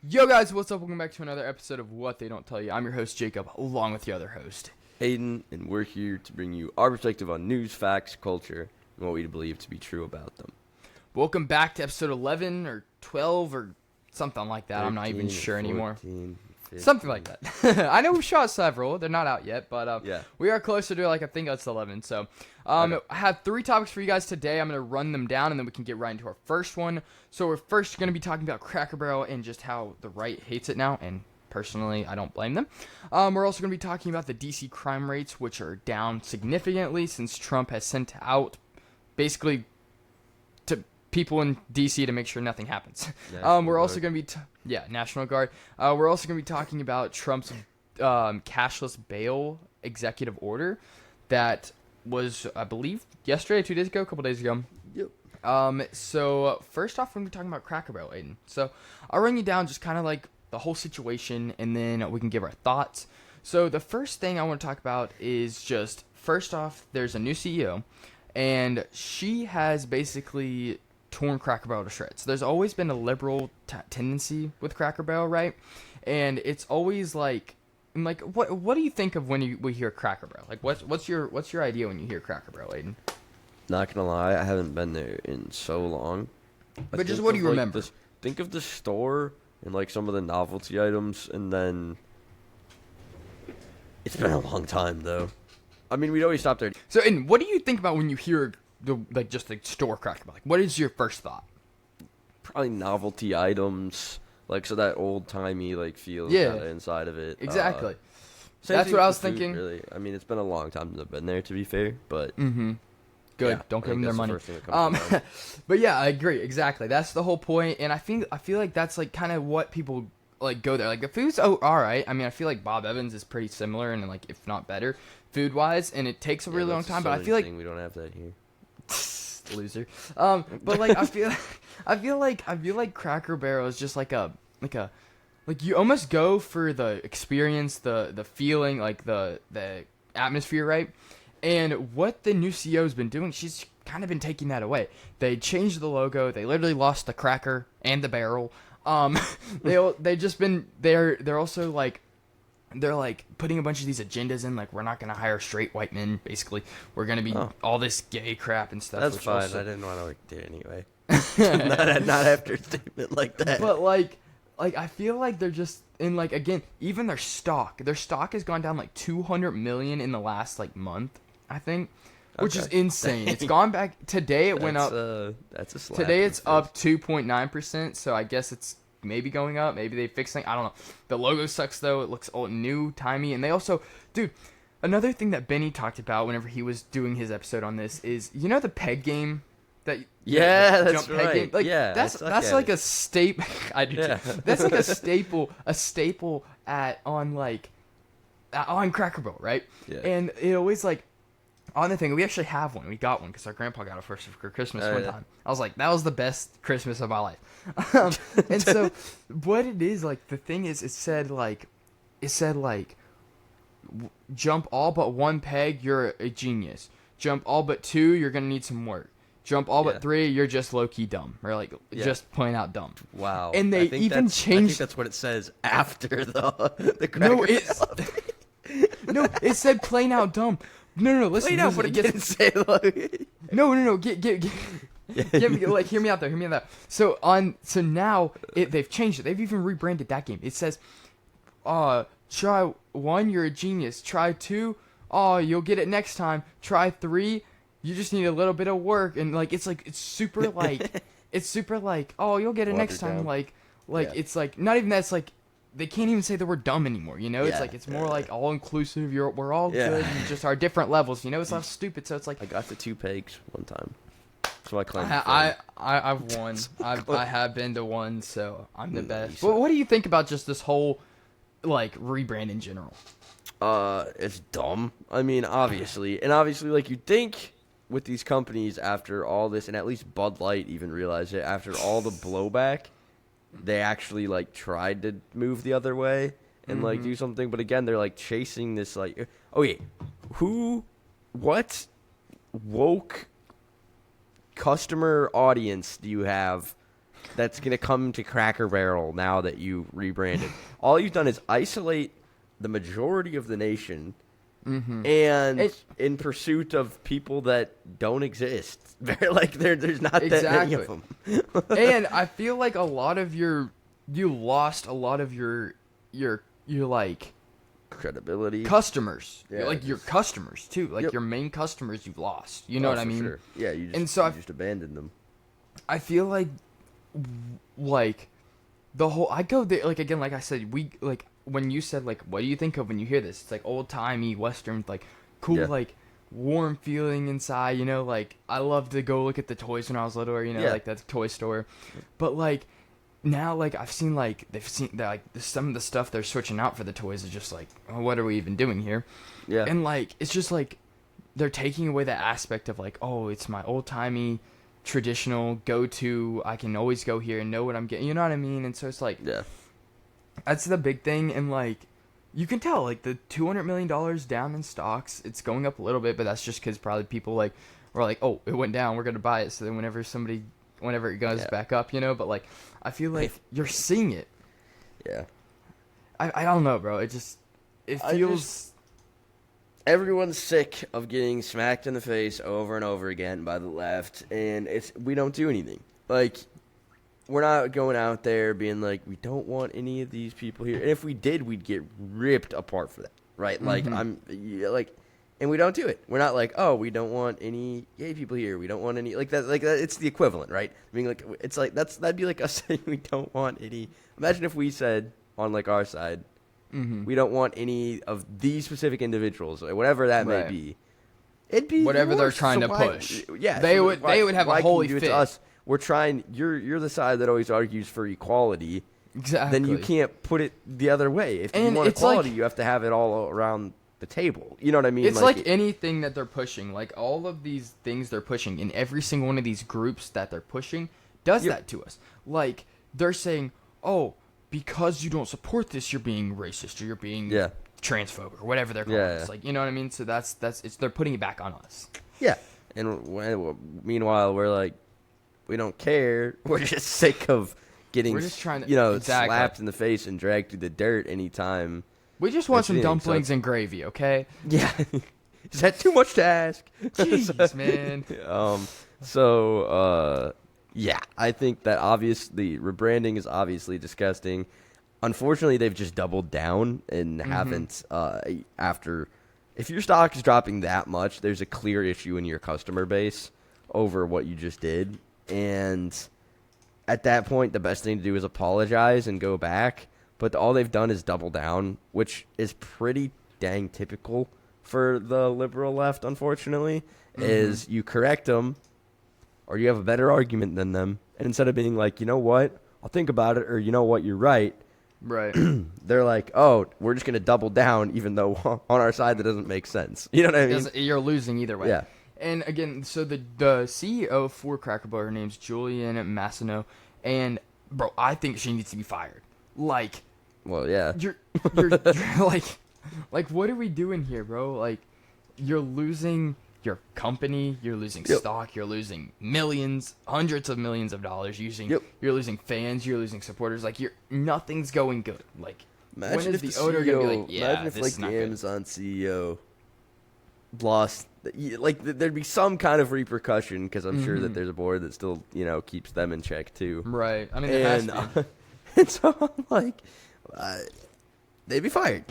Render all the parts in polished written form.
Yo guys, what's up? Welcome back to another episode of What They Don't Tell You. I'm your host Jacob, along with the other host Hayden, and we're here to bring you our perspective on news, facts, culture, and what we believe to be true about them. Welcome back to episode 11 or 12 or something like that. I'm not even sure 14, anymore. 15. Something like that. I know we've shot several. They're not out yet, but yeah. we are closer to I think that's 11. So okay. I have 3 topics for you guys today. I'm going to run them down, and then we can get right into our first one. So we're first going to be talking about Cracker Barrel and just how the right hates it now, and personally, I don't blame them. We're also going to be talking about the D.C. crime rates, which are down significantly since Trump has sent out basically to people in D.C. to make sure nothing happens. We're also going to be National Guard. We're also going to be talking about Trump's cashless bail executive order that was, I believe, yesterday, 2 days ago, a couple days ago. Yep. So first off, we're going to be talking about Cracker Barrel, Aiden. So I'll run you down just kind of like the whole situation, and then we can give our thoughts. So the first thing I want to talk about is just, first off, there's a new CEO, and she has basically torn Cracker Barrel to shreds. There's always been a liberal tendency with Cracker Barrel, right? And it's always like what do you think of when we hear Cracker Barrel? Like what's your idea when you hear Cracker Barrel, Aiden? Not gonna lie, I haven't been there in so long. But just what do you remember? Think of the store and like some of the novelty items, and then it's been a long time though. I mean, we'd always stop there. So, and what do you think about when you hear just the store Cracker Barrel? Like, what is your first thought? Probably novelty items, like so that old timey like feel inside of it. Exactly. That's what I was thinking. Really, I mean, it's been a long time since I've been there, to be fair, but good. Yeah, Don't give them their money. The but yeah, I agree. Exactly. That's the whole point, and I feel like that's like kind of what people like go there. Like the food's all right. I mean, I feel like Bob Evans is pretty similar, and like if not better, food wise, and it takes a really long time. But I feel like we don't have that here. Loser. But like I feel like Cracker Barrel is just like you almost go for the experience, the feeling, like the atmosphere, right? And what the new CEO's been doing, she's kind of been taking that away. They changed the logo. They literally lost the cracker and the barrel. They're also like, they're like putting a bunch of these agendas in, like we're not gonna hire straight white men. Basically, we're gonna be all this gay crap and stuff. That's fine. I didn't want to like do it anyway. not after a statement like that. But like I feel like they're just in like, again, even their stock has gone down like 200 million in the last like month, I think, which is insane. It's gone back today. It went up. That's a slap. Today it's up 2.9%. So I guess it's maybe going up. Maybe they fixed things. I don't know. The logo sucks though. It looks old, new, timey, and they also, dude. Another thing that Benny talked about whenever he was doing his episode on this is, you know, the peg game. That's right. Game? Like, yeah, that's like a staple. I do too. That's like a staple on Cracker Barrel, right? Yeah. And it always like on the thing. We actually have one. We got one because our grandpa got it for Christmas one time. I was like, that was the best Christmas of my life. And so, what it is like, the thing is, it said jump all but 1 peg, you're a genius. Jump all but 2, you're gonna need some work. Jump all but 3, you're just low-key dumb. Or, like, just plain out dumb. Wow. And they even changed... I think that's what it says after the No, it said plain out dumb. No, listen. Plain out, but it didn't say, like... No, get me, like, hear me out there. So now, they've changed it. They've even rebranded that game. It says, try 1, you're a genius. Try 2, you'll get it next time. Try 3... You just need a little bit of work, and like it's super like you'll get it next time. Like it's like not even that. It's like they can't even say the word dumb anymore. You know, it's like it's more like all inclusive. We're all good, and just our different levels. You know, it's not stupid. So it's like I got the 2 pegs one time. So I claimed. I've won. I have been to one, so I'm the best. But what do you think about just this whole like rebrand in general? It's dumb. I mean, obviously, like you think. With these companies, after all this, and at least Bud Light even realized it, after all the blowback, they actually, like, tried to move the other way and, like, do something. But, again, they're, like, chasing this, like, what woke customer audience do you have that's going to come to Cracker Barrel now that you rebranded. All you've done is isolate the majority of the nation and in pursuit of people that don't exist. Like, there's not that many of them. And I feel like you lost a lot of your like credibility, customers, yeah, like your customers too, like your main customers you've lost. You know what I mean? Sure. Yeah, you just, and so you just abandoned them. I feel like the whole I go there like again, like I said, we like when you said like what do you think of when you hear this? It's like old timey western, like cool, like warm feeling inside. You know, like I love to go look at the toys when I was little, or like that toy store, but like. Now, like, I've seen, like, some of the stuff they're switching out for the toys is just, like, oh, what are we even doing here? Yeah. And, like, it's just, like, they're taking away that aspect of, like, oh, it's my old-timey, traditional go-to, I can always go here and know what I'm getting, you know what I mean? And so it's, like, that's the big thing, and, like, you can tell, like, the $200 million down in stocks, it's going up a little bit, but that's just because probably people, like, were like, oh, it went down, we're going to buy it, so then whenever it goes back up, but, like, I feel like you're seeing it. Yeah. I don't know, bro. It feels... Everyone's sick of getting smacked in the face over and over again by the left, and we don't do anything. Like, we're not going out there being like, we don't want any of these people here. And if we did, we'd get ripped apart for that, right? Like, and we don't do it. We're not like, oh, we don't want any gay people here. We don't want any like that. Like that, it's the equivalent, right? I mean, like it's like that'd be like us saying we don't want any. Imagine if we said on like our side, we don't want any of these specific individuals, whatever that may be. It'd be whatever they're trying to push. Yeah, they would have a holy fit. To us, we're trying. You're the side that always argues for equality. Exactly. Then you can't put it the other way. If you want equality, you have to have it all around the table. You know what I mean? It's like anything that they're pushing, like all of these things they're pushing in every single one of these groups that they're pushing does that to us. Like they're saying, oh, because you don't support this, you're being racist or you're being transphobic or whatever they're calling us. Like, you know what I mean? So they're putting it back on us. Yeah. And meanwhile, we're like, we don't care. We're just sick of getting, slapped in the face and dragged through the dirt anytime. We just want some dumplings and gravy, okay? Yeah. Is that too much to ask? Jeez, man. I think that obviously rebranding is obviously disgusting. Unfortunately, they've just doubled down and haven't if your stock is dropping that much, there's a clear issue in your customer base over what you just did. And at that point, the best thing to do is apologize and go back. But all they've done is double down, which is pretty dang typical for the liberal left, unfortunately, is you correct them or you have a better argument than them. And instead of being like, you know what, I'll think about it, or you know what, you're right. Right. They're like, oh, we're just going to double down, even though on our side that doesn't make sense. You know what I mean? You're losing either way. Yeah. And again, so the CEO for Cracker Barrel, her name's Julian Massino, and bro, I think she needs to be fired. Like, well, yeah. You're like, what are we doing here, bro? Like, you're losing your company, you're losing stock, you're losing millions, hundreds of millions of dollars. You're losing fans, you're losing supporters. Like, nothing's going good. Like, imagine when is if the owner gonna be like, yeah, imagine if this like is not the good. Amazon CEO lost, like there'd be some kind of repercussion because I'm sure that there's a board that still keeps them in check too. Right. I mean, there has to be. And so I'm like, they'd be fired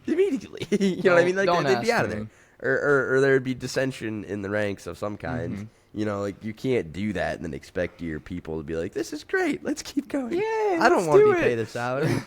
immediately. You know what I mean? Like they'd be out of there, or there'd be dissension in the ranks of some kind. Like you can't do that and then expect your people to be like, "This is great, let's keep going." Yeah, I don't want to be paid a salary.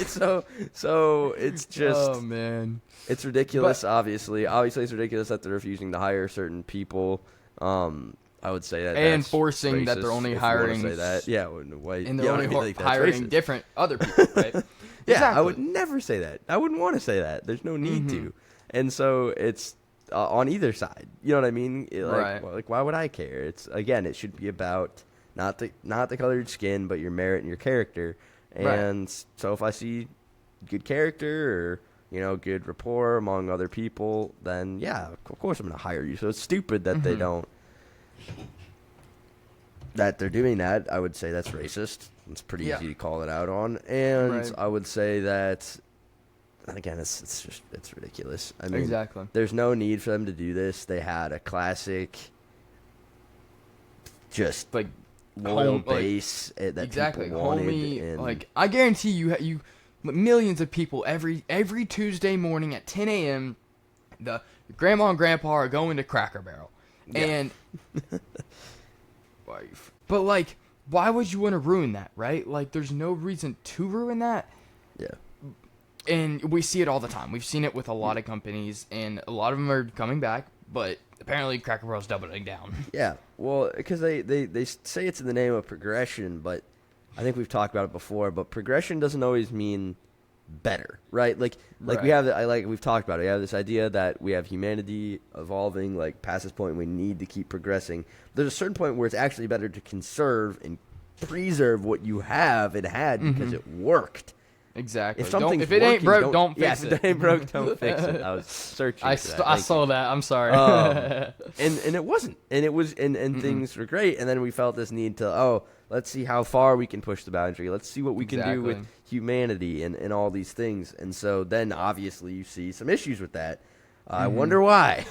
So it's just, oh man, it's ridiculous. Obviously, it's ridiculous that they're refusing to hire certain people. I would say that, and forcing that they're only hiring. Say that, and they're only hiring different other people, right? Yeah, exactly. I would never say that. I wouldn't want to say that. There's no need to. And so it's on either side. You know what I mean? Right. Like, why would I care? It's, again, it should be about not the colored skin, but your merit and your character. And so if I see good character or good rapport among other people, then yeah, of course I'm going to hire you. So it's stupid that they don't. that they're doing that, I would say that's racist. It's pretty easy to call it out on. And I would say that, again, it's ridiculous. I mean, Exactly. There's no need for them to do this. They had a classic, just Like loyal base that people wanted. Homie, like I guarantee you millions of people every Tuesday morning at 10 a.m. The grandma and grandpa are going to Cracker Barrel, and but like, why would you want to ruin that, right? Like, there's no reason to ruin that. Yeah. And we see it all the time. We've seen it with a lot of companies, and a lot of them are coming back, but apparently Cracker Barrel's doubling down. Yeah, well, because they say it's in the name of progression, but I think we've talked about it before, but progression doesn't always mean better, right? Like we have, we've talked about it. We have this idea that we have humanity evolving, like past this point, we need to keep progressing. There's a certain point where it's actually better to conserve and preserve what you have and had because it worked. Exactly. If it ain't broke, don't fix it. If it ain't broke, don't fix it. I was searching. I saw that. I'm sorry. And it wasn't. And it was. And things were great. And then we felt this need to let's see how far we can push the boundary. Let's see what we can do with humanity and all these things. And so then obviously you see some issues with that. I wonder why.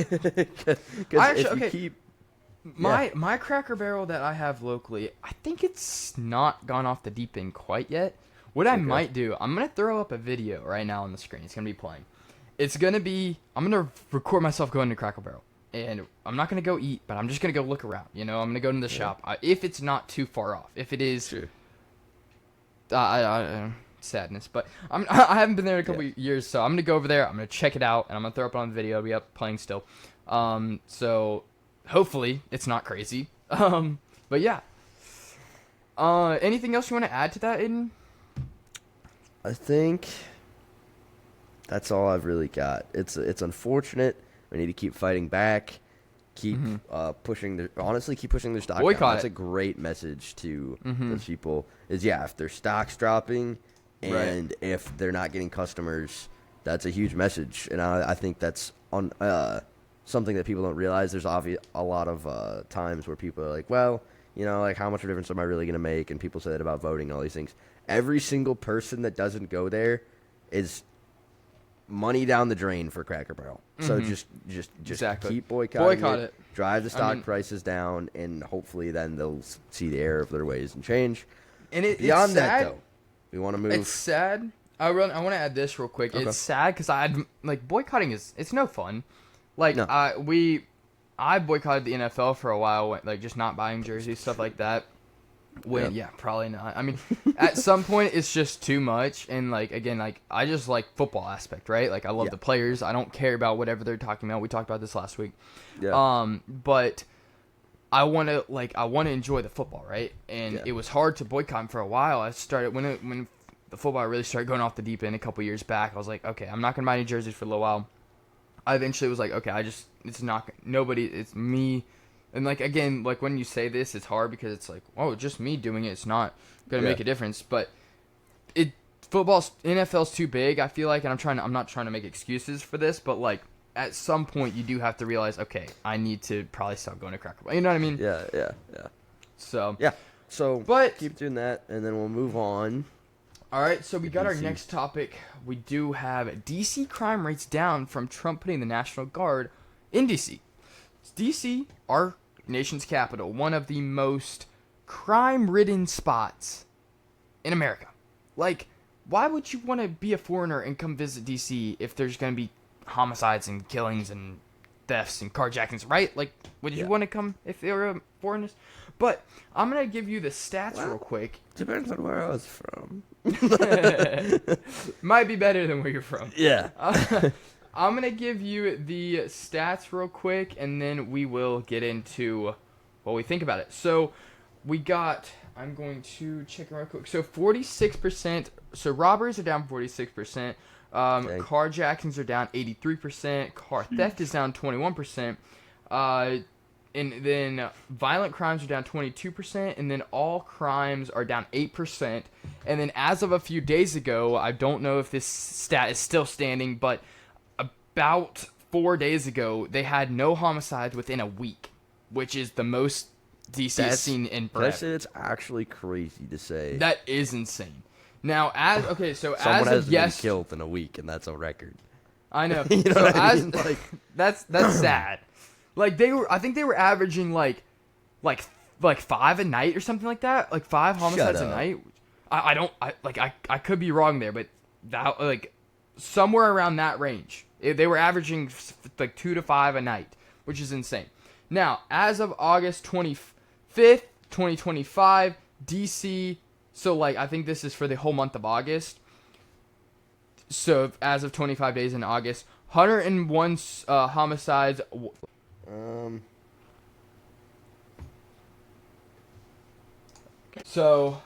My Cracker Barrel that I have locally, I think it's not gone off the deep end quite yet. What I might do, I'm going to throw up a video right now on the screen. It's going to be playing. I'm going to record myself going to Cracker Barrel. And I'm not going to go eat, but I'm just going to go look around. I'm going to go to the shop. If it's not too far off. If it is, sure. Sadness. But I haven't been there in a couple years, so I'm going to go over there. I'm going to check it out, and I'm going to throw up on the video. It'll be up playing still. So hopefully it's not crazy. But yeah. Anything else you want to add to that, Aiden? I think that's all I've really got. It's unfortunate. We need to keep fighting back. Keep pushing their stock Boycott down. That's a great message to those people. If their stock's dropping and if they're not getting customers, that's a huge message. And I think that's on something that people don't realize. There's a lot of times where people are like, well, like how much of a difference am I really going to make? And people say that about voting and all these things. Every single person that doesn't go there is money down the drain for Cracker Barrel. So just keep boycotting it. Drive the stock prices down, and hopefully then they'll see the error of their ways and change. And beyond that, though, we want to move. It's sad. I want to add this real quick. Okay. It's sad because boycotting it's no fun. I boycotted the NFL for a while, just not buying jerseys, stuff like that. Probably not. I mean, at some point it's just too much, and I just like football aspect, right? I love the players. I don't care about whatever they're talking about. We talked about this last week. Yeah. But I want to enjoy the football, right? And it was hard to boycott them for a while. I started when the football really started going off the deep end a couple years back. I was like, okay, I'm not gonna buy any jerseys for a little while. I eventually was like, okay, it's me. And when you say this, it's hard because it's just me doing it. It's not gonna make a difference. But NFL's too big. I feel like, and I'm not trying to make excuses for this, but at some point you do have to realize, okay, I need to probably stop going to Cracker Barrel. You know what I mean? Yeah. So but keep doing that, and then we'll move on. All right. So we got our next topic. We do have D.C. crime rates down from Trump putting the National Guard in D.C. D.C., our nation's capital, one of the most crime-ridden spots in America. Why would you want to be a foreigner and come visit D.C. if there's going to be homicides and killings and thefts and carjackings, right? Would you want to come if they were foreigners? But I'm going to give you the stats real quick. Depends on where I was from. Might be better than where you're from. Yeah. I'm going to give you the stats real quick, and then we will get into what we think about it. So I'm going to check it real quick. So 46%, so robberies are down 46%, carjackings are down 83%, car theft is down 21%, and then violent crimes are down 22%, and then all crimes are down 8%. And then as of a few days ago, I don't know if this stat is still standing, but about 4 days ago, they had no homicides within a week, which is the most DC has seen in forever. It's actually crazy to say. That is insane. Now, so someone as of been killed in a week, and that's a record. I know. You know what I mean? Like, that's sad. Like I think they were averaging like 5 a night or something like that. Like 5 homicides a night. I could be wrong there, but that like somewhere around that range. They were averaging like 2 to 5 a night, which is insane. Now, as of August 25th, 2025, DC. So like I think this is for the whole month of August. So as of 25 days in August, 101 homicides. So,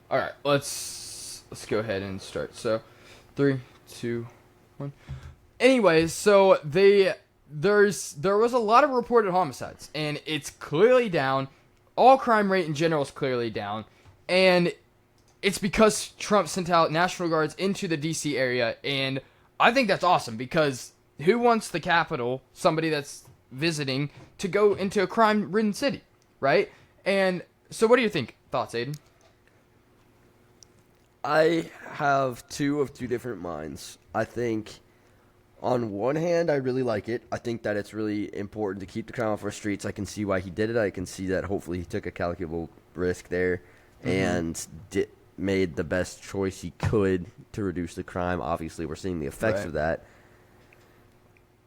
all right, let's go ahead and start. So, 3, 2, 1. Anyways, so there was a lot of reported homicides, and it's clearly down. All crime rate in general is clearly down, and it's because Trump sent out National Guards into the D.C. area, and I think that's awesome because who wants the Capitol, somebody that's visiting, to go into a crime-ridden city, right? And so what do you think? Thoughts, Aiden? I have two different minds. I think on one hand, I really like it. I think that it's really important to keep the crime off our streets. I can see why he did it. I can see that hopefully he took a calculable risk there and made the best choice he could to reduce the crime. Obviously, we're seeing the effects of that.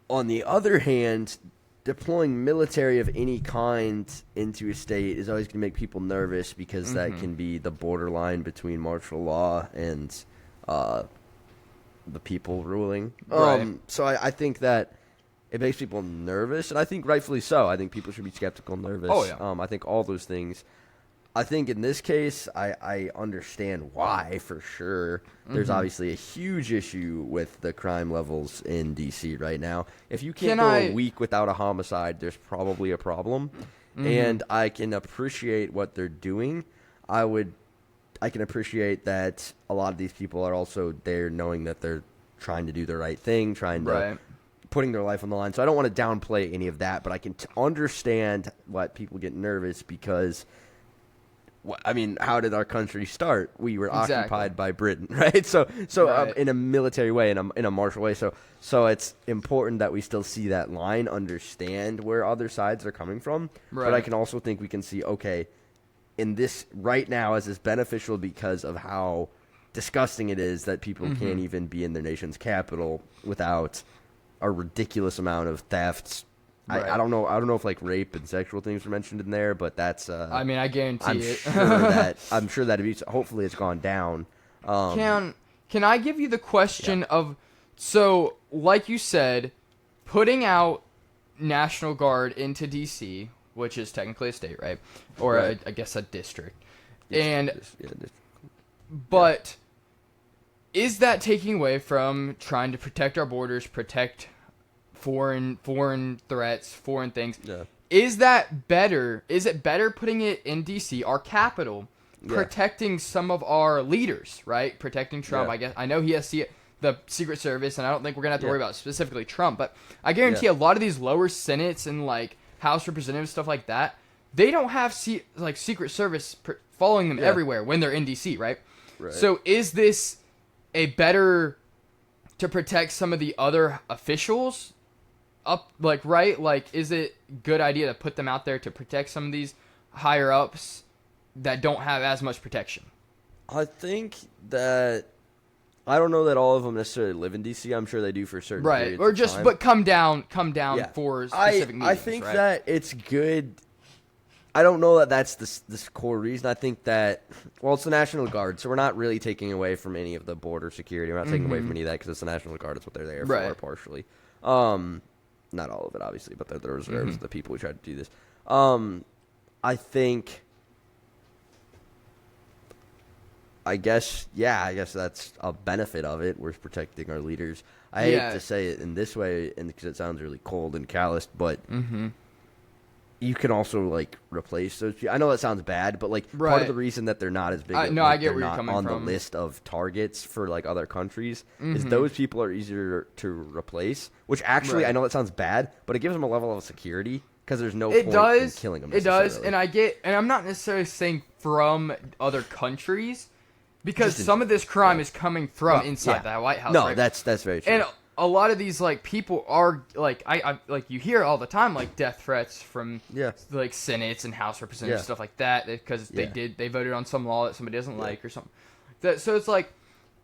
On the other hand, deploying military of any kind into a state is always going to make people nervous because that can be the borderline between martial law and the people ruling. So I think that it makes people nervous, and I think rightfully so. I think people should be skeptical and nervous. Oh, yeah. I think all those things. I think in this case, I understand why for sure. There's obviously a huge issue with the crime levels in D.C. right now. If you can't go a week without a homicide, there's probably a problem. And I can appreciate what they're doing. I can appreciate that a lot of these people are also there knowing that they're trying to do the right thing, putting their life on the line. So I don't want to downplay any of that, but I can understand why people get nervous because, I mean, how did our country start? We were occupied by Britain, right? So in a military way, in a martial way. So it's important that we still see that line, understand where other sides are coming from. Right. But I can also think we can see, okay, in this right now, is this beneficial because of how disgusting it is that people can't even be in their nation's capital without a ridiculous amount of thefts. Right. I don't know if like rape and sexual things were mentioned in there, but that's I mean, I guarantee I'm sure that hopefully it's gone down. Can I give you the question of, so like you said, putting out National Guard into DC, which is technically a state, right? Or I guess a district. But is that taking away from trying to protect our borders, protect foreign threats, foreign things? Yeah. Is that better? Is it better putting it in DC, our capital, protecting some of our leaders, right? Protecting Trump, I guess. I know he has the Secret Service, and I don't think we're going to have to worry about specifically Trump, but I guarantee a lot of these lower Senates and like House Representatives, stuff like that, they don't have Secret Service following them everywhere when they're in DC, right? So is this a better to protect some of the other officials up, is it a good idea to put them out there to protect some of these higher ups that don't have as much protection? I think that I don't know that all of them necessarily live in DC. I'm sure they do for certain periods or just time. But come down for specific meetings. I think that it's good. I don't know that that's this core reason. I think that, well, it's the National Guard, so we're not really taking away from any of the border security. We're not taking away from any of that because it's the National Guard. It's what they're there for, partially. Not all of it, obviously, but they're the reserves, the people who try to do this. I think, I guess that's a benefit of it. We're protecting our leaders. I hate to say it in this way, and because it sounds really cold and calloused, but you can also replace those. I know that sounds bad, but part of the reason that they're not as big, I get where you're coming from, on the list of targets for other countries is those people are easier to replace. Which actually, I know that sounds bad, but it gives them a level of security because there's no It point does. in killing them. It does, and I'm not necessarily saying from other countries, because some of this crime is coming from inside the White House. No, right? that's very true. And a lot of these like people are like I like you hear all the time like death threats from like senates and House representatives stuff like that because they voted on some law that somebody doesn't like or something. So it's like,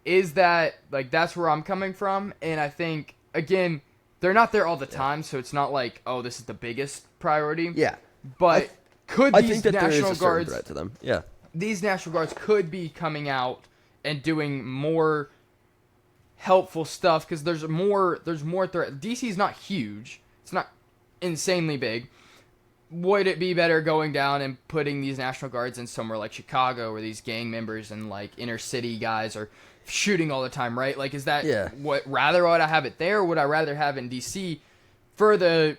is that like that's where I'm coming from, and I think again they're not there all the time, so it's not like this is the biggest priority. Yeah, but could I these think that National there is a Guards threat to them? Yeah, these National Guards could be coming out and doing more helpful stuff because there's more threat. DC's not huge. It's not insanely big. Would it be better going down and putting these National Guards in somewhere like Chicago where these gang members and like inner city guys are shooting all the time, right? Like, is that would I have it there or would I rather have it in DC for the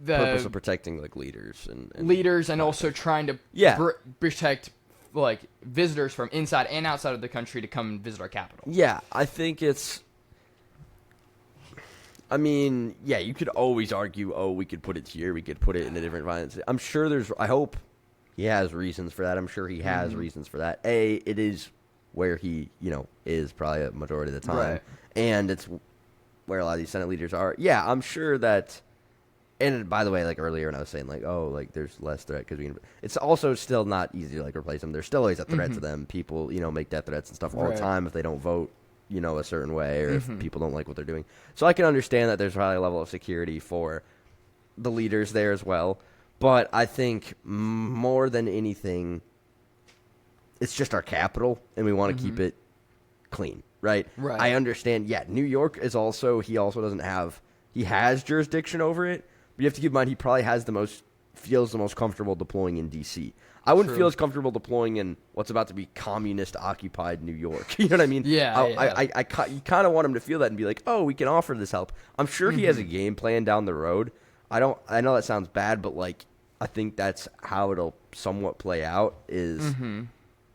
purpose of protecting like leaders and also trying to protect like visitors from inside and outside of the country to come and visit our capital? Yeah, I think it's. I mean, yeah, you could always argue, we could put it here, we could put it in a different violence. I'm sure I hope he has reasons for that. I'm sure he has reasons for that. It is where he, is probably a majority of the time. Right. And it's where a lot of these Senate leaders are. Yeah, I'm sure that. And by the way, like earlier when I was saying like, there's less threat because it's also still not easy to like replace them. There's still always a threat to them. People, make death threats and stuff all the time if they don't vote, a certain way or if people don't like what they're doing. So I can understand that there's probably a level of security for the leaders there as well. But I think more than anything, it's just our capital and we want to keep it clean, right? Right. I understand. Yeah, New York is he also doesn't have, he has jurisdiction over it. But you have to keep in mind he probably feels the most comfortable deploying in D.C. I wouldn't feel as comfortable deploying in what's about to be communist-occupied New York. You know what I mean? Yeah. You kind of want him to feel that and be like, we can offer this help. I'm sure he has a game plan down the road. I know that sounds bad, but like I think that's how it'll somewhat play out is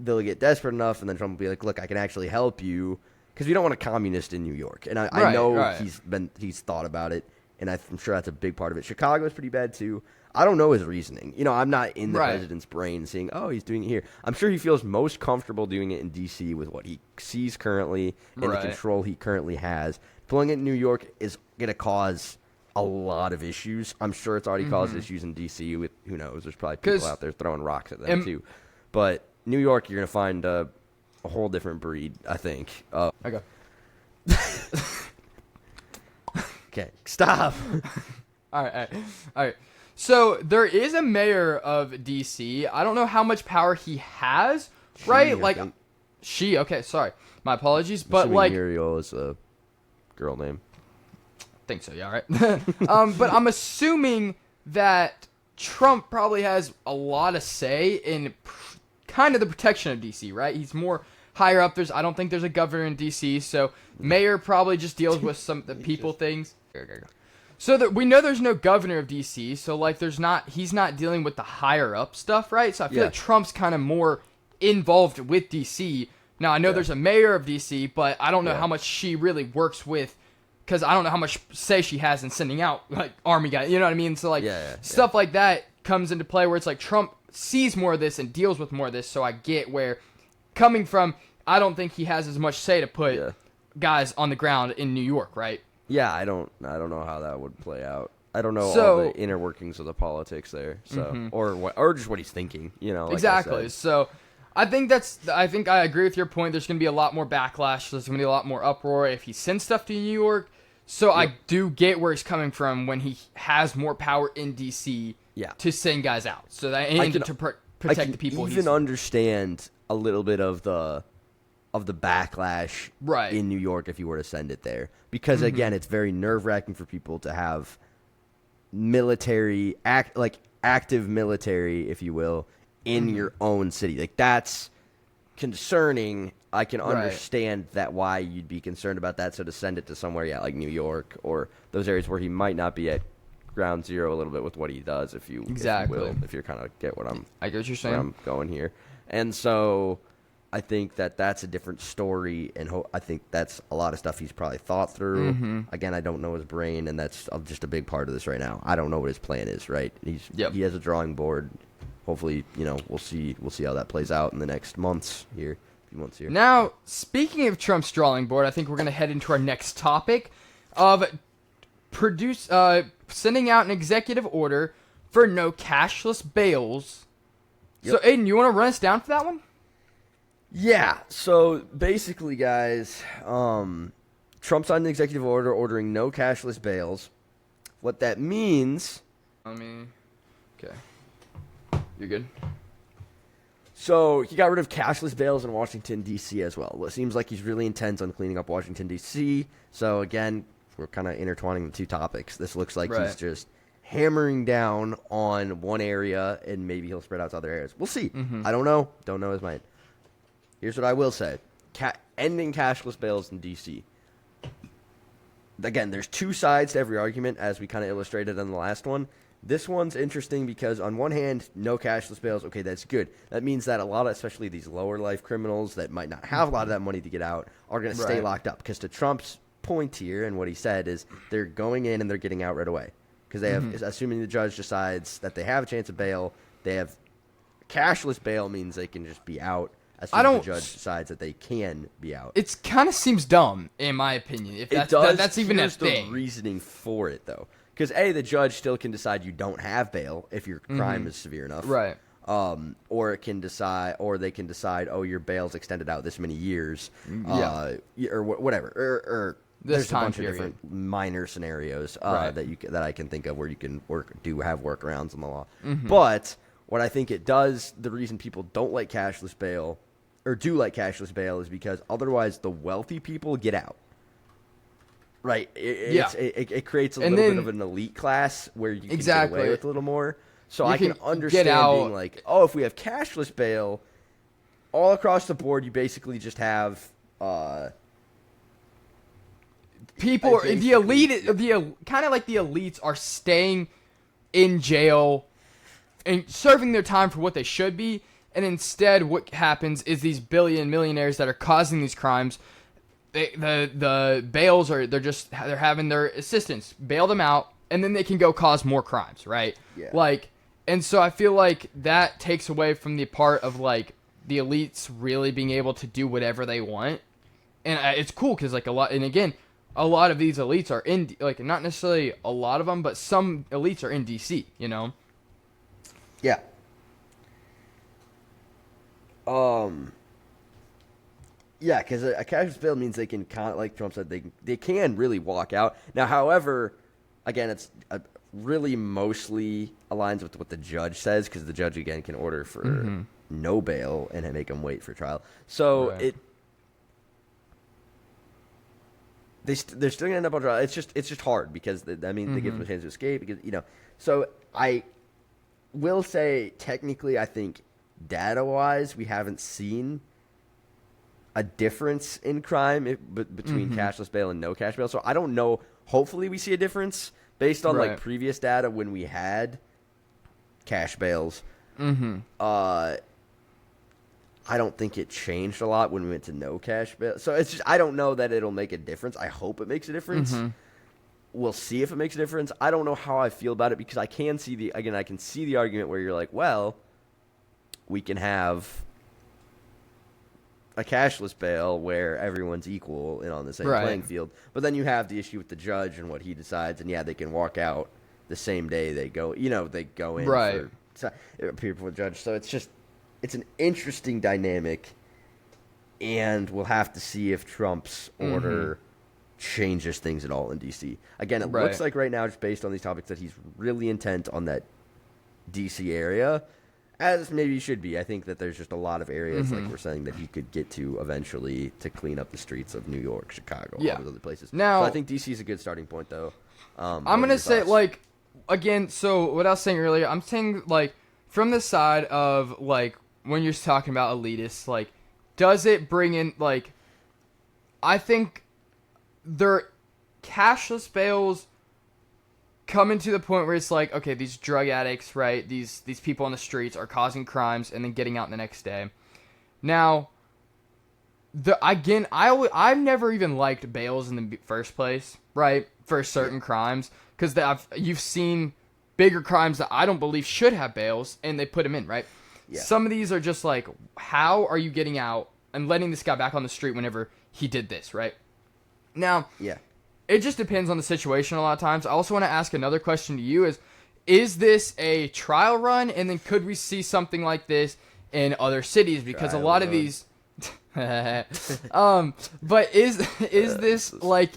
they'll get desperate enough and then Trump will be like, look, I can actually help you because we don't want a communist in New York. And I know he's thought about it. And I'm sure that's a big part of it. Chicago is pretty bad, too. I don't know his reasoning. I'm not in the president's brain seeing, he's doing it here. I'm sure he feels most comfortable doing it in D.C. with what he sees currently and the control he currently has. Pulling it in New York is going to cause a lot of issues. I'm sure it's already caused issues in D.C. with, who knows, there's probably people out there throwing rocks at them, too. But New York, you're going to find a whole different breed, I think. Okay. Okay, stop. All right. So there is a mayor of D.C. I don't know how much power he has, right? Okay, sorry. My apologies. But like Muriel is a girl name. I think so, yeah, right. But I'm assuming that Trump probably has a lot of say in kind of the protection of D.C., right? He's more higher up. I don't think there's a governor in D.C., so mayor probably just deals with some of the people things. So we know there's no governor of D.C., so like he's not dealing with the higher up stuff, right? So I feel like Trump's kind of more involved with D.C. Now I know there's a mayor of D.C., but I don't know how much she really works with, because I don't know how much say she has in sending out like army guys. You know what I mean? So like stuff like that comes into play where it's like Trump sees more of this and deals with more of this. So I get where coming from. I don't think he has as much say to put guys on the ground in New York, right? Yeah, I don't know how that would play out. I don't know all the inner workings of the politics there, so or just what he's thinking, like exactly. So I think I agree with your point. There's going to be a lot more backlash. There's going to be a lot more uproar if he sends stuff to New York. So I do get where he's coming from when he has more power in DC to send guys out. So that to protect the people. I can even understand a little bit of the backlash in New York if you were to send it there. Because, again, it's very nerve-wracking for people to have active military, if you will, in your own city. Like, that's concerning. I can understand that why you'd be concerned about that. So to send it to somewhere, like New York or those areas where he might not be at ground zero a little bit with what he does, if you will, if you're kind of get what I get what you're saying. Where I'm going here. And so I think that's a different story, and I think that's a lot of stuff he's probably thought through. Mm-hmm. Again, I don't know his brain, and that's just a big part of this right now. I don't know what his plan is, right? He has a drawing board. Hopefully, we'll see how that plays out in the next few months here. Now, speaking of Trump's drawing board, I think we're going to head into our next topic of sending out an executive order for no cashless bails. Yep. So, Aiden, you want to run us down for that one? Yeah, so basically, guys, Trump signed an executive order ordering no cashless bails. What that means... Okay. You're good? So he got rid of cashless bails in Washington, D.C. as well. It seems like he's really intent on cleaning up Washington, D.C. So, again, we're kind of intertwining the two topics. This looks like he's just hammering down on one area, and maybe he'll spread out to other areas. We'll see. Mm-hmm. I don't know. Don't know his mind. Here's what I will say. Ending cashless bails in D.C. Again, there's two sides to every argument, as we kind of illustrated in the last one. This one's interesting because, on one hand, no cashless bails. Okay, that's good. That means that a lot of, especially these lower life criminals that might not have a lot of that money to get out, are going to stay locked up. Because to Trump's point here, and what he said is, they're going in and they're getting out right away. Because they have, assuming the judge decides that they have a chance of bail, they have cashless bail means they can just be out. As soon as the judge decides that they can be out. It kind of seems dumb, in my opinion. If that's, that's even a thing. The reasoning for it, though. Because, A, the judge still can decide you don't have bail if your crime is severe enough. Right. Or they can decide, oh, your bail's extended out this many years. Or whatever. Or there's a bunch of different minor scenarios that I can think of where you can have workarounds in the law. But what I think it does, the reason people don't like cashless bail, or do like cashless bail, is because otherwise the wealthy people get out. Right. It creates a little bit of an elite class where you can get away with a little more. So I can understand being like, oh, if we have cashless bail, all across the board, you basically just have people, the elite, kind of like the elites are staying in jail and serving their time for what they should be. And instead, what happens is these millionaires that are causing these crimes, the bails they're having their assistants bail them out, and then they can go cause more crimes, right? Yeah. And so I feel like that takes away from the part of the elites really being able to do whatever they want, and it's cool because a lot of these elites are in not necessarily a lot of them, but some elites are in DC, Yeah. Yeah, because a cashless bail means they can, like Trump said, they can really walk out. Now, however, again, it's really mostly aligns with what the judge says, because the judge, again, can order for no bail and make them wait for trial. So they're still going to end up on trial. It's just hard because, they give them a chance to escape. Because, so I will say, technically, I think data-wise, we haven't seen a difference in crime between cashless bail and no cash bail. So I don't know. Hopefully we see a difference based on previous data when we had cash bails. I don't think it changed a lot when we went to no cash bail. So it's just, I don't know that it'll make a difference. I hope it makes a difference. We'll see if it makes a difference. I don't know how I feel about it because I can see the argument where you're like, well, we can have a cashless bail where everyone's equal and on the same playing field. But then you have the issue with the judge and what he decides, and they can walk out the same day they go, they go in for appear before the judge. So it's an interesting dynamic, and we'll have to see if Trump's order changes things at all in D.C. Again, it looks like right now, just based on these topics, that he's really intent on that D.C. area. As maybe he should be. I think that there's just a lot of areas, like we're saying, that he could get to eventually to clean up the streets of New York, Chicago, all those other places. Now, so I think D.C. is a good starting point, though. I'm going to say, again, so what I was saying earlier, I'm saying, from the side of, when you're talking about elitists, does it bring in, I think their cashless bails coming to the point where it's okay, these drug addicts, right? These people on the streets are causing crimes and then getting out the next day. Now, I've never even liked bails in the first place, right? For certain crimes, because you've seen bigger crimes that I don't believe should have bails, and they put them in, right? Yeah. Some of these are just like, how are you getting out and letting this guy back on the street whenever he did this, right? Now, Yeah. it just depends on the situation a lot of times. I also want to ask another question to you is this a trial run? And then could we see something like this in other cities? Because a lot of these... but is this like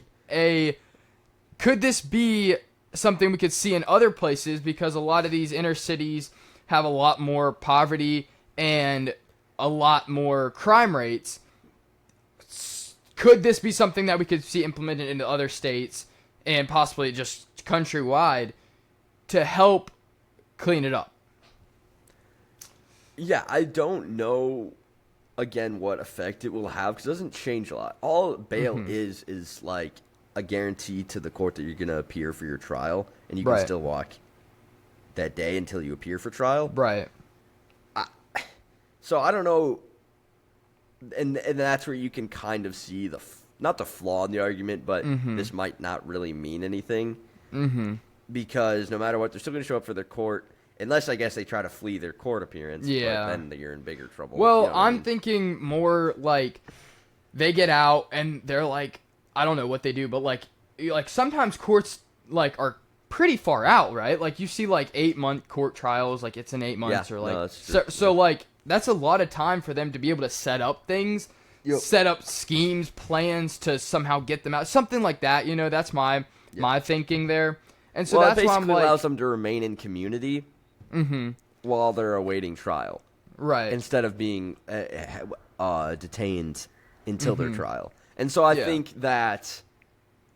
could this be something we could see in other places? Because a lot of these inner cities have a lot more poverty and a lot more crime rates. Could this be something that we could see implemented into other states and possibly just countrywide to help clean it up? Yeah, I don't know, again, what effect it will have, because it doesn't change a lot. All bail is like a guarantee to the court that you're going to appear for your trial, and you can Right. still walk that day until you appear for trial. Right. So I don't know, and that's where you can kind of see not the flaw in the argument, but this might not really mean anything. Because no matter what, they're still going to show up for their court, unless I guess they try to flee their court appearance. Yeah. But then you're in bigger trouble. Well, You know what I I'm mean? thinking more like they get out and they're like, I don't know what they do, but like sometimes courts like are pretty far out, right? Like you see like 8-month court trials, like it's in 8 months Yeah, or like no, that's true. so like that's a lot of time for them to be able to set up things, set up schemes, plans to somehow get them out, something like that. You know, that's my thinking there. And so Well, that's it why I'm basically like, allows them to remain in community while they're awaiting trial, right? instead of being detained until their trial. And so I think that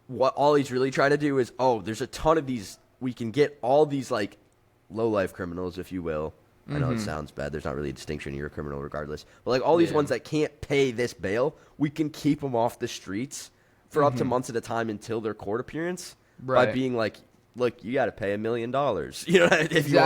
what all he's really trying to do is, there's a ton of these. We can get all these like low-life criminals, if you will. I know it sounds bad. There's not really a distinction. You're a criminal regardless. But like all these ones that can't pay this bail, we can keep them off the streets for up to months at a time until their court appearance by being like, look, you got to pay $1 million. You know, if you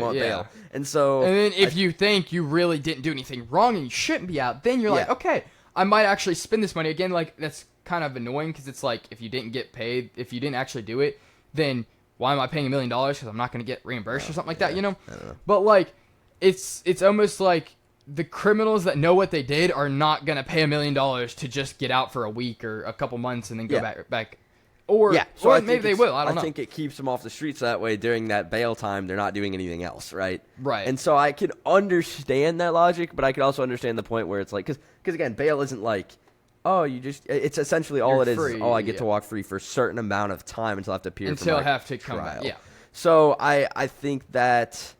want bail. And so, and then if you think you really didn't do anything wrong and you shouldn't be out, then you're like, okay, I might actually spend this money again. Like that's kind of annoying because it's like if you didn't get paid, if you didn't actually do it, then why am I paying $1 million? Because I'm not going to get reimbursed or something like that. You know? I don't know. But like, it's almost like the criminals that know what they did are not going to pay $1 million to just get out for a week or a couple months and then go back. Or, so or I maybe they will. I don't know. I think it keeps them off the streets that way during that bail time. They're not doing anything else, right? Right. And so I can understand that logic, but I can also understand the point where it's like, because again, bail isn't like, it's essentially all You're it is. free, I get to walk free for a certain amount of time until I have to appear for my I have to come trial. back. Yeah. So I think that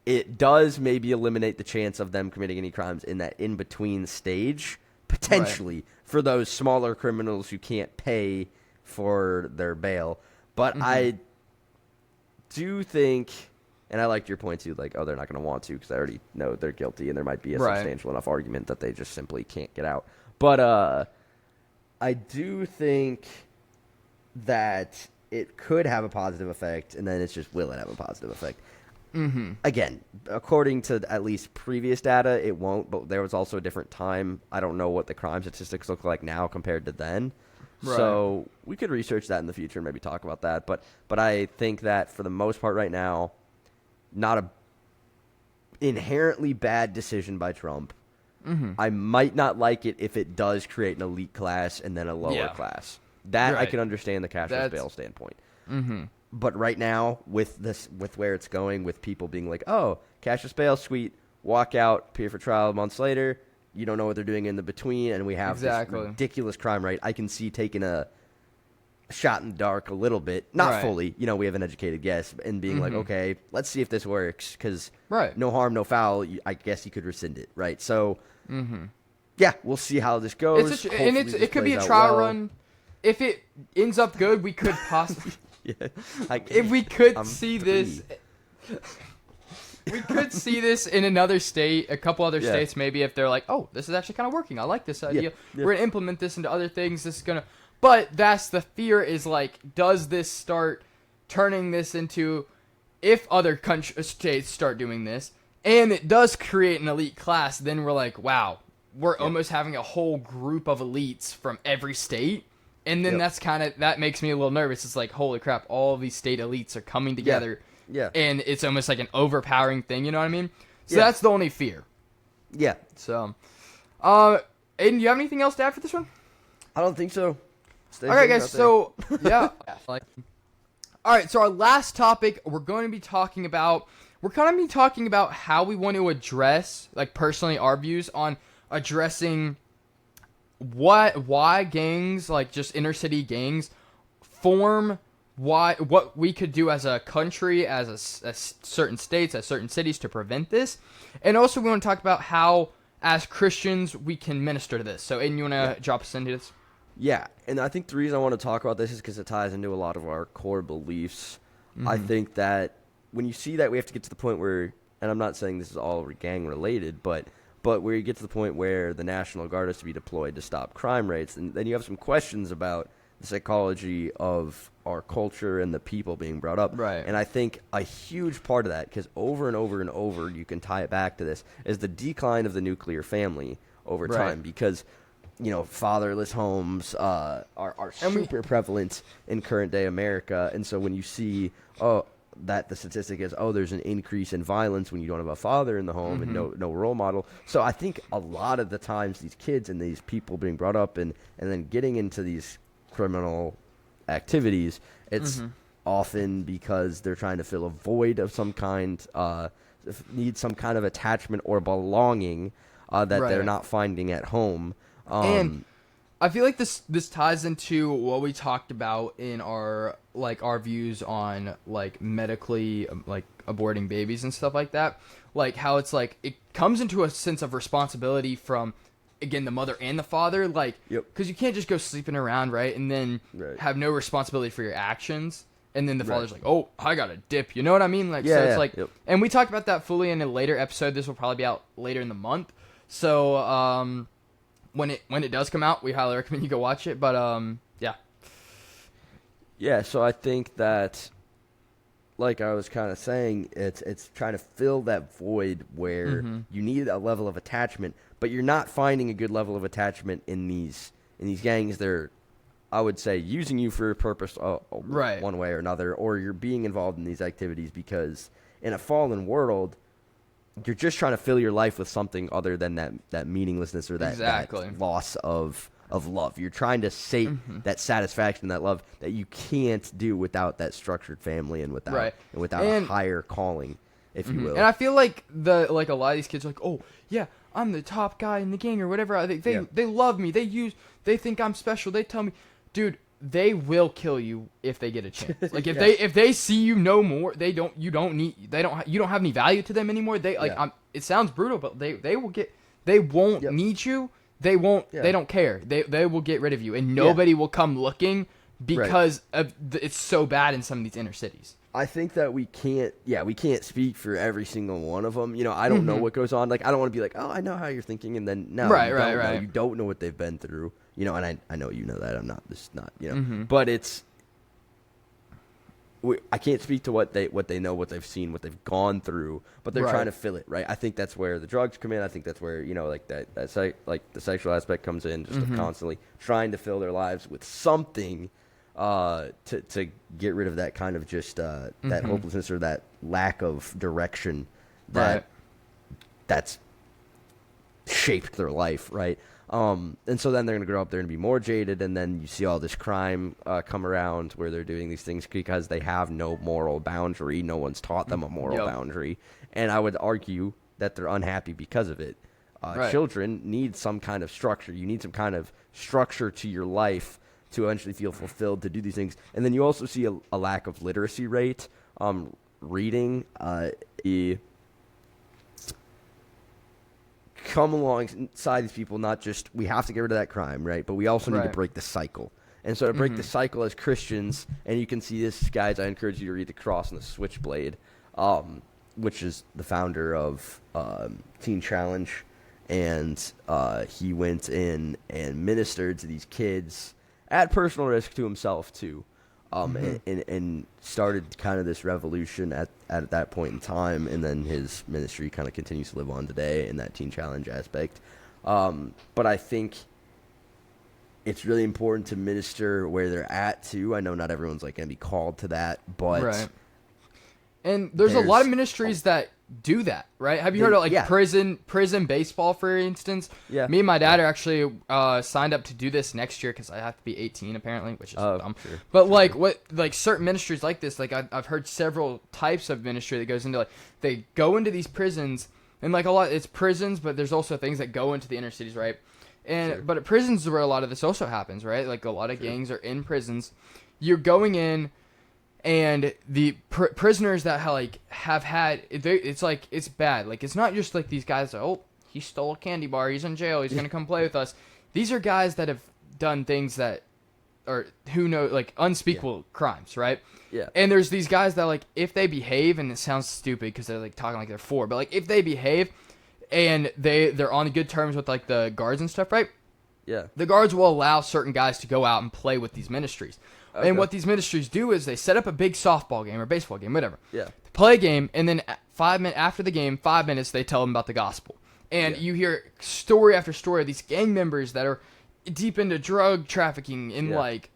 it does maybe eliminate the chance of them committing any crimes in that in-between stage, potentially, for those smaller criminals who can't pay for their bail. But I do think, and I liked your point too, like, they're not going to want to because I already know they're guilty and there might be a substantial enough argument that they just simply can't get out. But I do think that it could have a positive effect, and then it's just, will it have a positive effect? Again, according to at least previous data, it won't, but there was also a different time. I don't know what the crime statistics look like now compared to then. Right. So we could research that in the future and maybe talk about that. But I think that for the most part right now, not a inherently bad decision by Trump. I might not like it if it does create an elite class and then a lower class. That I can understand the cashless bail standpoint. But right now, with where it's going, with people being like, cashless bail, sweet, walk out, appear for trial months later, you don't know what they're doing in the between, and we have this ridiculous crime rate. I can see taking a shot in the dark a little bit, not fully. You know, we have an educated guess, and being like, okay, let's see if this works, because no harm, no foul. I guess you could rescind it, right? So, yeah, we'll see how this goes. It could be a trial run. If it ends up good, we could possibly. If we could see this. We could see this in another state, a couple other states, maybe, if they're like, this is actually kind of working. I like this idea. We're going to implement this into other things. This is going to... But that's the fear is, like, does this start turning this into... If other states start doing this, and it does create an elite class, then we're like, wow, we're almost having a whole group of elites from every state. And then that makes me a little nervous. It's like, holy crap, all of these state elites are coming together. Yeah. And it's almost like an overpowering thing, you know what I mean? So that's the only fear. Yeah. So, Aiden, do you have anything else to add for this one? I don't think so. All right, guys. So, yeah. All right. So our last topic, we're going to be talking about how we want to address, like personally, our views on addressing why gangs, like just inner city gangs, form. What we could do as a country, as certain states, as certain cities to prevent this, and also we want to talk about how, as Christians, we can minister to this. So, Aiden, you want to drop us into this? Yeah, and I think the reason I want to talk about this is because it ties into a lot of our core beliefs. I think that when you see that we have to get to the point where, and I'm not saying this is all gang related, but where you get to the point where the National Guard is to be deployed to stop crime rates, and then you have some questions about the psychology of our culture and the people being brought up. Right. And I think a huge part of that, because over and over and over, you can tie it back to this, is the decline of the nuclear family over time. Because, fatherless homes are super prevalent in current day America. And so when you see, that the statistic is, there's an increase in violence when you don't have a father in the home and no role model. So I think a lot of the times these kids and these people being brought up and then getting into these criminal activities, it's often because they're trying to fill a void of some kind, need some kind of attachment or belonging that they're not finding at home. And I feel like this ties into what we talked about in our views on like medically like aborting babies and stuff like that. Like how it's like it comes into a sense of responsibility from, again, the mother and the father, like, because you can't just go sleeping around, right, and then have no responsibility for your actions, and then the father's like, oh, I gotta dip, you know what I mean? Like, so it's like, and we talked about that fully in a later episode. This will probably be out later in the month, so when it does come out, we highly recommend you go watch it. But so I think that, like I was kind of saying, it's trying to fill that void where you need a level of attachment, but you're not finding a good level of attachment in these gangs. They're, I would say, using you for a purpose, one way or another, or you're being involved in these activities because in a fallen world, you're just trying to fill your life with something other than that meaninglessness or that loss of love. You're trying to sate that satisfaction, that love that you can't do without that structured family and without a higher calling, if you will. And I feel like a lot of these kids are like, oh yeah, I'm the top guy in the gang or whatever. They love me. They think I'm special. They tell me, dude, they will kill you if they get a chance. Like if they see you no more, you don't have any value to them anymore. It sounds brutal, but they won't need you. They won't. They don't care. They will get rid of you, and nobody will come looking because it's so bad in some of these inner cities. I think that we can't speak for every single one of them. I don't know what goes on. Like, I don't want to be like, oh, I know how you're thinking, and then you don't know what they've been through. And I know you know that. I'm not. This is not. But it's. I can't speak to what they know, what they've seen, what they've gone through, but they're trying to fill it, right? I think that's where the drugs come in. I think that's where the sexual aspect comes in, just of constantly trying to fill their lives with something. To get rid of that kind of just that hopelessness or that lack of direction that's shaped their life, right? And so then they're going to grow up, they're going to be more jaded, and then you see all this crime come around where they're doing these things because they have no moral boundary. No one's taught them a moral boundary. And I would argue that they're unhappy because of it. Children need some kind of structure. You need some kind of structure to your life to eventually feel fulfilled, to do these things. And then you also see a lack of literacy rate. Reading, come alongside these people, not just, we have to get rid of that crime, right? But we also need to break the cycle. And so to break the cycle as Christians, and you can see this, guys, I encourage you to read The Cross and the Switchblade, which is the founder of Teen Challenge. And he went in and ministered to these kids at personal risk to himself too, and started kind of this revolution at that point in time, and then his ministry kind of continues to live on today in that Teen Challenge aspect. But I think it's really important to minister where they're at too. I know not everyone's like going to be called to that, but Right. And there's a lot of ministries that do that, right? Have you heard of like prison baseball, for instance? Yeah. Me and my dad are actually signed up to do this next year because I have to be 18 apparently, which is dumb. Sure. But like certain ministries like this, like I've heard several types of ministry that goes into like they go into these prisons and like a lot it's prisons, but there's also things that go into the inner cities, right? And Sure. but at prisons is where a lot of this also happens, right? Like a lot of gangs are in prisons. You're going in. And the prisoners that have had it's bad. Like it's not just like these guys. Oh, he stole a candy bar. He's in jail. He's gonna come play with us. These are guys that have done things that, or who know, like unspeakable crimes, right? Yeah. And there's these guys that like if they behave, and it sounds stupid because they're like talking like they're 4, but like if they behave, and they're on good terms with like the guards and stuff, right? Yeah. The guards will allow certain guys to go out and play with these ministries. Okay. And what these ministries do is they set up a big softball game or baseball game, whatever. Yeah. They play a game, and then 5 minutes after the game, 5 minutes, they tell them about the gospel. And you hear story after story of these gang members that are deep into drug trafficking and like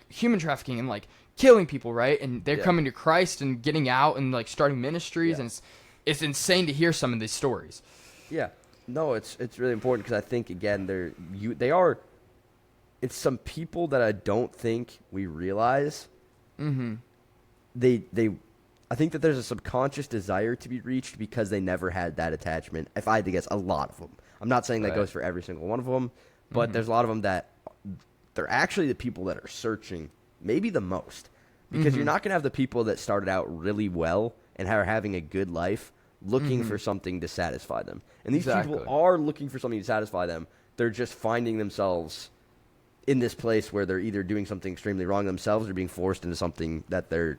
human trafficking and like killing people, right? And they're coming to Christ and getting out and like starting ministries, and it's insane to hear some of these stories. Yeah. No, it's really important because I think again they are. It's some people that I don't think we realize. Mm-hmm. I think that there's a subconscious desire to be reached because they never had that attachment. If I had to guess, a lot of them. I'm not saying that goes for every single one of them, but there's a lot of them that they're actually the people that are searching maybe the most. Because you're not going to have the people that started out really well and are having a good life looking for something to satisfy them. And these people are looking for something to satisfy them. They're just finding themselves in this place where they're either doing something extremely wrong themselves or being forced into something that they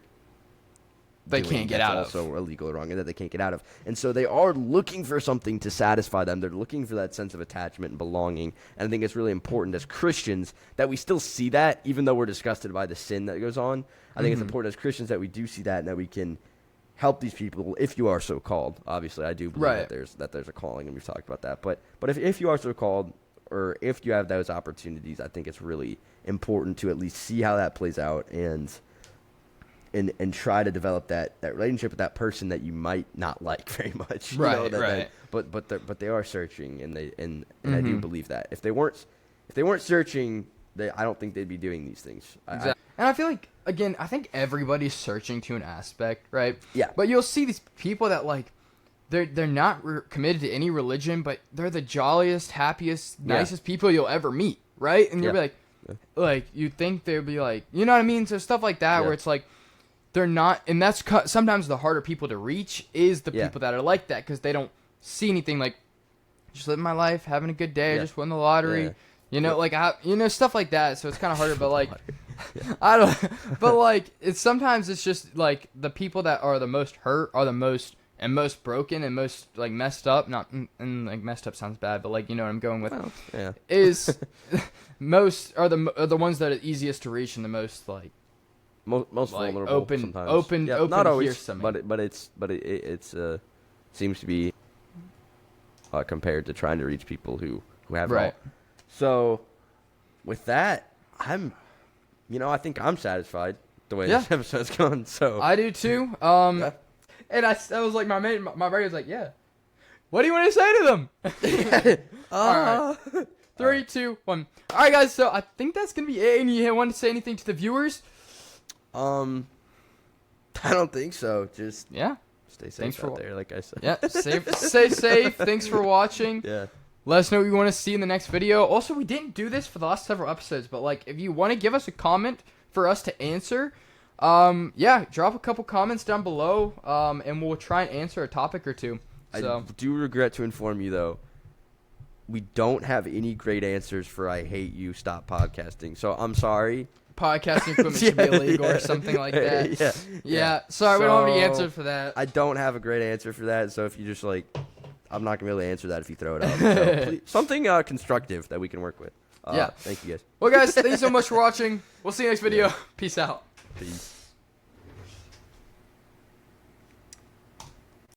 can't get out of. Also illegal or wrong, and that they can't get out of. And so they are looking for something to satisfy them. They're looking for that sense of attachment and belonging. And I think it's really important as Christians that we still see that, even though we're disgusted by the sin that goes on. I think it's important as Christians that we do see that and that we can help these people if you are so called. Obviously, I do believe that there's a calling, and we've talked about that. But if you are so called, or if you have those opportunities, I think it's really important to at least see how that plays out and try to develop that relationship with that person that you might not like very much. Right. But they are searching, and I do believe that if they weren't searching, I don't think they'd be doing these things. Exactly. And I feel like, again, I think everybody's searching to an aspect, right? Yeah. But you'll see these people that like. They're not committed to any religion, but they're the jolliest, happiest, nicest people you'll ever meet, right? And you'll be like, you think they'd be like, you know what I mean? So stuff like that where it's like, they're not, and that's sometimes the harder people to reach is the people that are like that because they don't see anything like, just living my life, having a good day, just won the lottery, you know, like stuff like that. So it's kind of harder, but like, I don't, but like it's sometimes it's just like the people that are the most hurt are the most broken and most like messed up. Not and like messed up sounds bad, but like you know what I'm going with. Is most are the ones that are easiest to reach and the most like most like, vulnerable. open sometimes. open not always, to hear but it's seems to be compared to trying to reach people who have it all. So with that, I think I'm satisfied the way this episode's gone. So I do too. And I was like, my buddy was like, yeah. What do you want to say to them? All right. 3, 2, 1. All right, guys. So I think that's gonna be it. And you want to say anything to the viewers? I don't think so. Just stay safe out there, like I said. Yeah, stay safe. Thanks for watching. Yeah. Let us know what you want to see in the next video. Also, we didn't do this for the last several episodes, but like, if you want to give us a comment for us to answer. Drop a couple comments down below, and we'll try and answer a topic or two. So. I do regret to inform you, though, we don't have any great answers for I hate you, stop podcasting. So I'm sorry. Podcasting equipment should be illegal or something like that. Yeah. Sorry, we don't have any answer for that. I don't have a great answer for that, so if you just like, I'm not going to be able to answer that if you throw it up. So please, something constructive that we can work with. Thank you, guys. Well, guys, thank you so much for watching. We'll see you next video. Peace out. Peace.